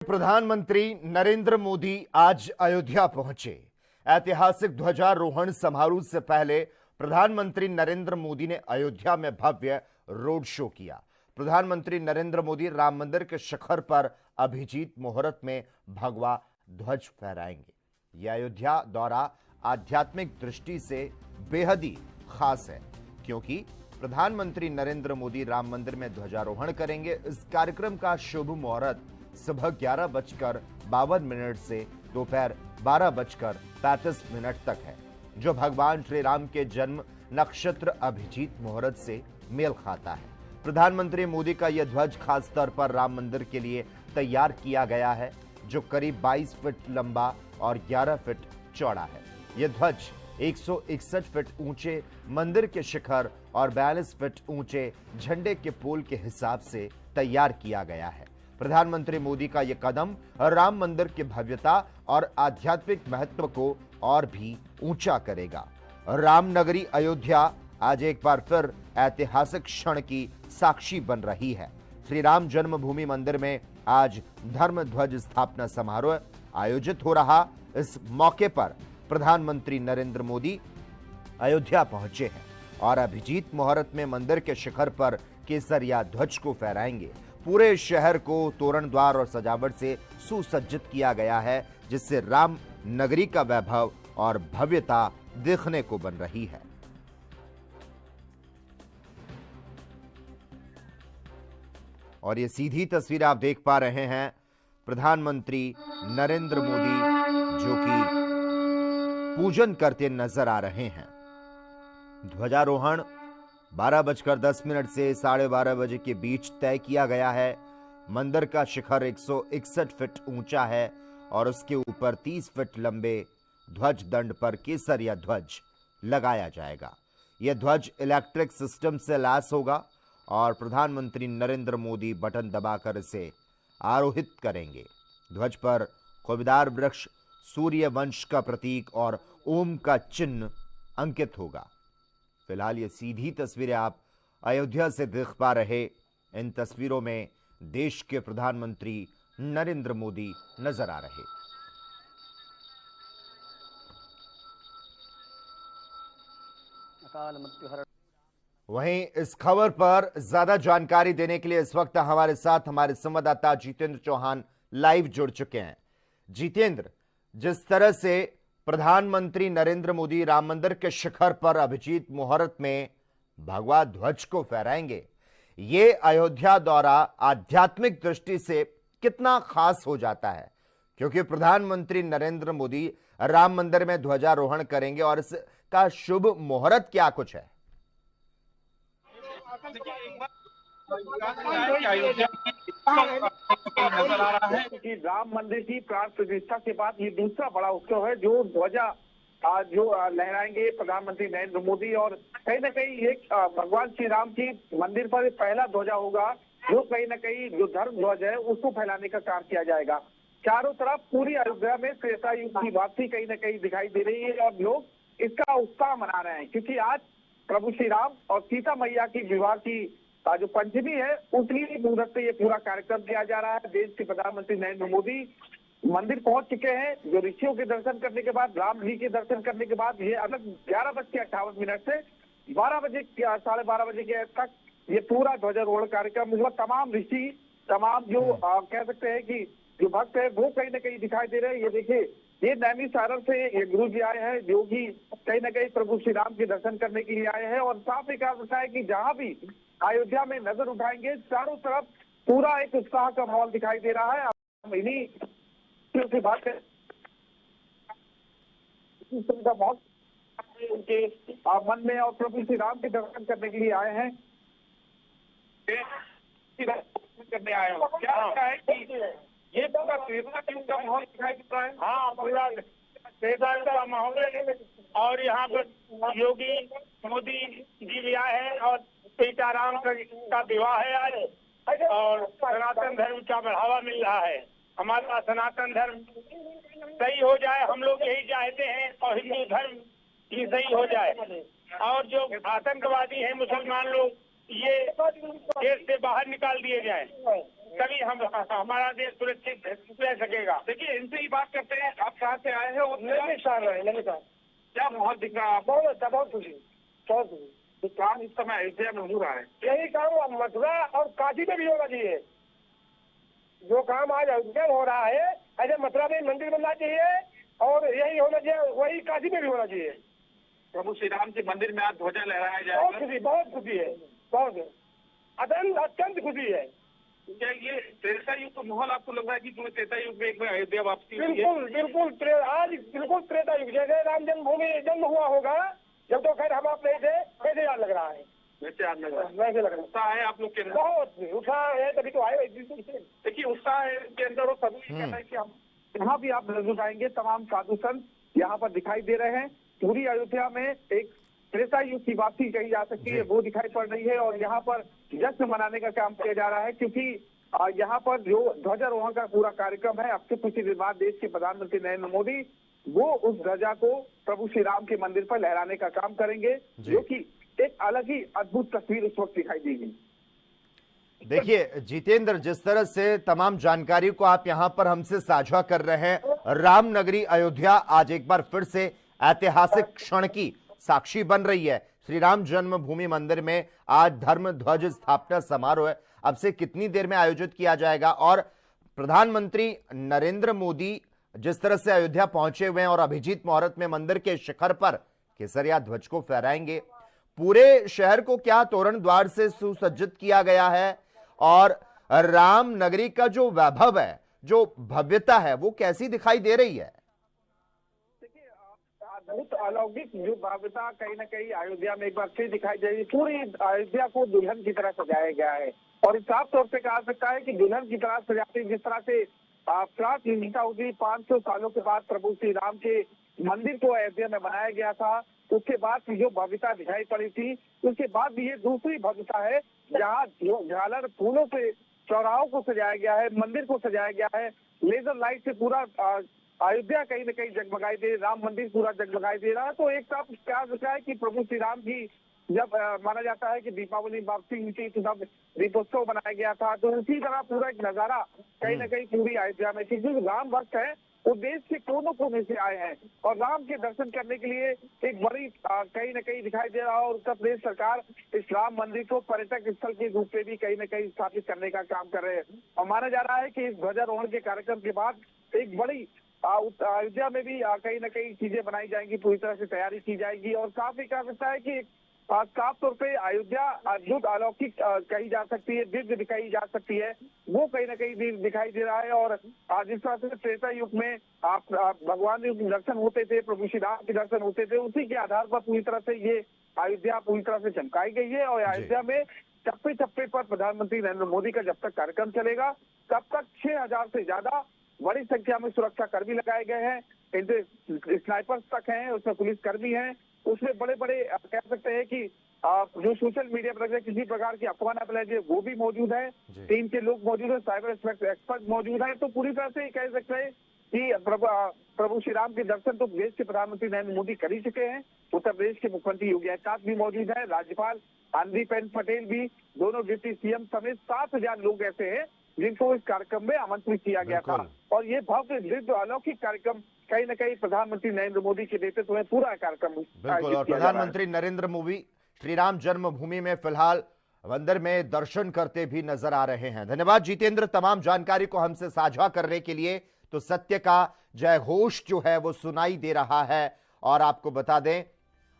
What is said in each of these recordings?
प्रधानमंत्री नरेंद्र मोदी आज अयोध्या पहुंचे। ऐतिहासिक ध्वजारोहण समारोह से पहले प्रधानमंत्री नरेंद्र मोदी ने अयोध्या में भव्य रोड शो किया। प्रधानमंत्री नरेंद्र मोदी राम मंदिर के शिखर पर अभिजीत मुहूर्त में भगवा ध्वज फहराएंगे। यह अयोध्या दौरा आध्यात्मिक दृष्टि से बेहद ही खास है, क्योंकि प्रधानमंत्री नरेंद्र मोदी राम मंदिर में ध्वजारोहण करेंगे। इस कार्यक्रम का शुभ मुहूर्त सुबह 11:52 से दोपहर 12:35 तक है, जो भगवान श्री राम के जन्म नक्षत्र अभिजीत मुहूर्त से मेल खाता है। प्रधानमंत्री मोदी का यह ध्वज खास तौर पर राम मंदिर के लिए तैयार किया गया है, जो करीब 22 फीट लंबा और 11 फीट चौड़ा है। यह ध्वज 161 फीट ऊंचे मंदिर के शिखर और 42 फीट ऊंचे झंडे के पोल के हिसाब से तैयार किया गया है। प्रधानमंत्री मोदी का यह कदम राम मंदिर की भव्यता और आध्यात्मिक महत्व को और भी ऊंचा करेगा। रामनगरी अयोध्या आज एक बार फिर ऐतिहासिक क्षण की साक्षी बन रही है। श्री राम जन्मभूमि मंदिर में आज धर्म ध्वज स्थापना समारोह आयोजित हो रहा। इस मौके पर प्रधानमंत्री नरेंद्र मोदी अयोध्या पहुंचे हैं और अभिजीत मुहूर्त में मंदिर के शिखर पर केसरिया ध्वज को फहराएंगे। पूरे शहर को तोरण द्वार और सजावट से सुसज्जित किया गया है, जिससे राम नगरी का वैभव और भव्यता देखने को बन रही है। और ये सीधी तस्वीर आप देख पा रहे हैं प्रधानमंत्री नरेंद्र मोदी जो कि पूजन करते नजर आ रहे हैं। ध्वजारोहण 12:10 से 12:30 बजे के बीच तय किया गया है। मंदिर का शिखर 161 फीट ऊंचा है और उसके ऊपर 30 फीट लंबे ध्वज दंड पर केसरिया ध्वज लगाया जाएगा। यह ध्वज इलेक्ट्रिक सिस्टम से लैस होगा और प्रधानमंत्री नरेंद्र मोदी बटन दबाकर इसे आरोहित करेंगे। ध्वज पर खुबदार वृक्ष, सूर्य वंश का प्रतीक और ओम का चिन्ह अंकित होगा। फिलहाल ये सीधी तस्वीरें आप अयोध्या से देख पा रहे। इन तस्वीरों में देश के प्रधानमंत्री नरेंद्र मोदी नजर आ रहे। वहीं इस खबर पर ज्यादा जानकारी देने के लिए इस वक्त हमारे साथ हमारे संवाददाता जितेंद्र चौहान लाइव जुड़ चुके हैं। जितेंद्र, जिस तरह से प्रधानमंत्री नरेंद्र मोदी राम मंदिर के शिखर पर अभिजीत मुहूर्त में भगवा ध्वज को फहराएंगे, ये अयोध्या दौरा आध्यात्मिक दृष्टि से कितना खास हो जाता है, क्योंकि प्रधानमंत्री नरेंद्र मोदी राम मंदिर में ध्वजारोहण करेंगे और इसका शुभ मुहूर्त क्या कुछ है? नजर आ रहा है कि राम मंदिर की प्राण प्रतिष्ठा के बाद ये दूसरा बड़ा उत्सव है जो ध्वजा जो लहराएंगे प्रधानमंत्री नरेंद्र मोदी। और कहीं ना कहीं ये भगवान श्री राम की मंदिर पर पहला ध्वजा होगा जो कहीं ना कहीं जो धर्म ध्वज है उसको फैलाने का कार्य किया जाएगा। चारों तरफ पूरी अयोध्या में त्रेता युग की वापसी कहीं ना कहीं दिखाई दे रही है और लोग इसका उत्साह मना रहे हैं, क्योंकि आज प्रभु श्री राम और सीता मैया की विवाह की जो पंचमी है उसकी मुहूर्त से ये पूरा कार्यक्रम किया जा रहा है। देश के प्रधानमंत्री नरेंद्र मोदी मंदिर पहुंच चुके हैं, जो ऋषियों के दर्शन करने के बाद, राम जी के दर्शन करने के बाद ये अलग 11:58 से 12:30 बजे के तक ये पूरा ध्वजारोहण कार्यक्रम हुआ। तमाम ऋषि, तमाम जो कह सकते हैं कि जो भक्त है वो कहीं ना कहीं दिखाई दे रहे हैं। ये देखिए, ये नैमिषारण्य से ये गुरु जी आए हैं जो कि कहीं ना कहीं प्रभु श्री राम के दर्शन करने के लिए आए हैं। और साफ ही कहा है कि जहां भी अयोध्या में नजर उठाएंगे चारों तरफ पूरा एक उत्साह का माहौल दिखाई दे रहा है। हम इन्हीं की बात करें, का माहौल उनके मन में और प्रभु श्री राम के दर्शन करने के लिए आए हैं, करने आए हैं। क्या लगता है कि ये पूरा त्रेता युग का माहौल दिखाई देता है? हाँ, पूरा त्रेता युग का माहौल है। और यहाँ पर योगी मोदी जी भी आए हैं और सीताराम का विवाह है आज, और सनातन धर्म का बढ़ावा मिल रहा है। हमारा सनातन धर्म सही हो जाए, हम लोग यही चाहते हैं, और हिंदू धर्म ही सही हो जाए। और जो आतंकवादी हैं मुसलमान लोग, ये देश से बाहर निकाल दिए जाए। तभी हम हमारा देश सुरक्षित रह सकेगा। देखिए, इनसे ही बात करते हैं। आप कहाँ से आए हैं और नमस्कार। क्या माहौल दिख रहा है आपको? बहुत अच्छा, बहुत खुशी, बहुत खुशी। तो काम इस समय अयोध्या में हो रहा है। यही काम मथुरा और काशी में भी होना चाहिए। जो काम आज अयोध्या में हो रहा है, ऐसे मथुरा में मंदिर बनना चाहिए और यही होना चाहिए, वही काशी में भी होना चाहिए। प्रभु श्री राम के मंदिर में आज ध्वजा लहराया बहुत जाएगा। खुशी, बहुत खुशी है, बहुत अत्यंत खुशी है। क्या ये त्रेता युग का माहौल आपको लग रहा है कि पूरे त्रेता युग में एक बार अयोध्या वापसी हुई है? बिल्कुल आज बिल्कुल त्रेता युग जैसे राम जन्मभूमि जन्म हुआ होगा, जब तो खैर हम आप नहीं थे, वैसे याद लग रहा है। वैसे याद लग रहा है। वैसे लग रहा है। उत्साह है आप लोग के अंदर? बहुत उत्साह है, तभी तो आए। देखिए, उत्साह के अंदर और सभी कहना है कि हम यहाँ भी आप नजर आएंगे, तमाम साधु संत यहाँ पर दिखाई दे रहे हैं। पूरी अयोध्या में एक त्रेता युग की वापसी कही जा सकती है, वो दिखाई पड़ रही है और यहाँ पर जश्न मनाने का काम किया जा रहा है, क्योंकि यहाँ पर जो ध्वजारोहण का पूरा कार्यक्रम है, अब से कुछ दिन बाद देश के प्रधानमंत्री नरेंद्र मोदी वो उस ध्वजा को प्रभु श्री राम के मंदिर पर लहराने का काम करेंगे, जो कि एक अलग ही अद्भुत तस्वीर उस वक्त दिखाई देगी। देखिए जितेंद्र, जिस तरह से तमाम जानकारी को आप यहां पर हमसे साझा कर रहे हैं, रामनगरी अयोध्या आज एक बार फिर से ऐतिहासिक क्षण की साक्षी बन रही है। श्री राम जन्मभूमि मंदिर में आज धर्म ध्वज स्थापना समारोह अब से कितनी देर में आयोजित किया जाएगा और प्रधानमंत्री नरेंद्र मोदी जिस तरह से अयोध्या पहुंचे हुए हैं और अभिजीत मुहूर्त में मंदिर के शिखर पर केसरिया ध्वज को फहराएंगे। पूरे शहर को क्या तोरण द्वार से सुसज्जित किया गया है और राम नगरी का जो वैभव है, जो भव्यता है, वो कैसी दिखाई दे रही है? देखिए, अद्भुत अलौकिक जो भव्यता कहीं ना कहीं अयोध्या में एक बार फिर दिखाई दे रही है। पूरी अयोध्या को दुल्हन की तरह सजाया गया है और इस साफ तौर पे कहा सकता है कि दुल्हन की तरह सजाते, जिस तरह से प्राक निर्मिता हुई 500 सालों के बाद प्रभु श्री राम के मंदिर को अयोध्या में बनाया गया था, उसके बाद जो भव्यता दिखाई पड़ी थी, उसके बाद भी ये दूसरी भव्यता है जहाँ जो झालर फूलों से चौराहों को सजाया गया है, मंदिर को सजाया गया है, लेजर लाइट से पूरा अयोध्या कहीं न कहीं जगमगाई दे, राम मंदिर पूरा जगमगाई दे रहा है। तो एक साथ क्या होता है कि प्रभु श्री राम की जब माना जाता है कि दीपावली वापसी हुई थी तो तब दीपोत्सव बनाया गया था, तो उसी तरह पूरा एक नजारा कहीं न कहीं पूरी अयोध्या में, क्योंकि राम भक्त है, वो देश के कोनों कोने से आए हैं और राम के दर्शन करने के लिए एक बड़ी कहीं न कहीं दिखाई दे रहा है। और उत्तर प्रदेश सरकार इस राम मंदिर को पर्यटक स्थल के रूप में भी कहीं न कहीं स्थापित करने का काम कर रहे हैं और माना जा रहा है कि इस ध्वजारोहण के कार्यक्रम के बाद एक बड़ी अयोध्या में भी कहीं न कहीं चीजें बनाई जाएंगी, पूरी तरह से तैयारी की जाएगी और साफ ही कहा सकता है कि साफ तौर पे अयोध्या अद्भुत अलौकिक कही जा सकती है, दिव्य दिखाई जा सकती है, वो कहीं ना कहीं दिखाई दे रहा है। और जिस तरह से त्रेता युग में आप भगवान के दर्शन होते थे, प्रभु श्री राम के दर्शन होते थे, उसी के आधार पर पूरी तरह से ये अयोध्या पूरी तरह से चमकाई गई है। और अयोध्या में चप्पे चप्पे पर प्रधानमंत्री नरेंद्र मोदी का जब तक कार्यक्रम चलेगा तब तक 6000 से ज्यादा बड़ी संख्या में सुरक्षा कर्मी लगाए गए हैं, इनसे स्नाइपर्स तक हैं, उसमें पुलिस कर्मी हैं, उसमें बड़े बड़े कह सकते हैं कि जो सोशल मीडिया पर किसी प्रकार की अफवाह न फैलाए वो भी मौजूद है, टीम के लोग मौजूद है, साइबर एक्सपर्ट मौजूद है। तो पूरी तरह से कह सकते हैं कि प्रभु श्री राम के दर्शन तो देश के प्रधानमंत्री नरेंद्र मोदी कर ही चुके हैं, उत्तर प्रदेश के मुख्यमंत्री योगी आदित्यनाथ भी मौजूद है, राज्यपाल आनंदीबेन पटेल भी, दोनों डिप्टी सीएम समेत 7000 लोग ऐसे हैं जिनको इस कार्यक्रम में आमंत्रित किया गया था। और ये भव्य दिव्य अलौकिक कार्यक्रम कहीं न कहीं प्रधानमंत्री नरेंद्र मोदी के नेतृत्व में पूरा कार्यक्रम बिल्कुल। और प्रधानमंत्री नरेंद्र मोदी श्री राम जन्मभूमि में फिलहाल मंदिर में दर्शन करते भी नजर आ रहे हैं। धन्यवाद जितेंद्र, तमाम जानकारी को हमसे साझा करने के लिए। तो सत्य का जय घोष जो है वो सुनाई दे रहा है और आपको बता दें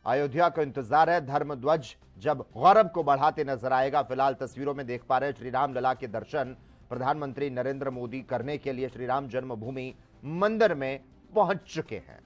अयोध्या को इंतजार है, धर्म ध्वज जब गौरव को बढ़ाते नजर आएगा। फिलहाल तस्वीरों में देख पा रहे हैं श्री राम लला के दर्शन प्रधानमंत्री नरेंद्र मोदी करने के लिए श्री राम जन्मभूमि मंदिर में पहुंच चुके हैं।